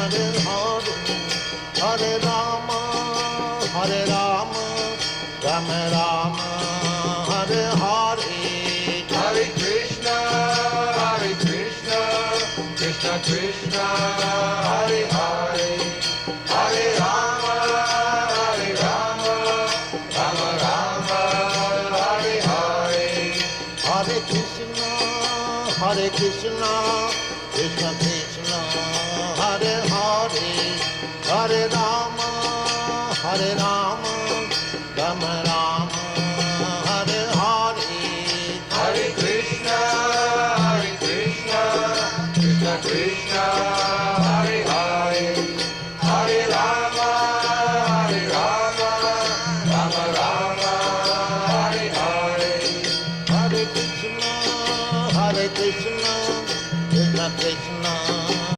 Hare Hare, Hare Rama, Hare Rama, Rama Rama, Hare Hare, Hare Krishna, Krishna Krishna, Hare Hare, Hare Rama, Rama Rama, Hare Hare. Hare Krishna, Krishna Krishna, Hare Hare, Hare Rama.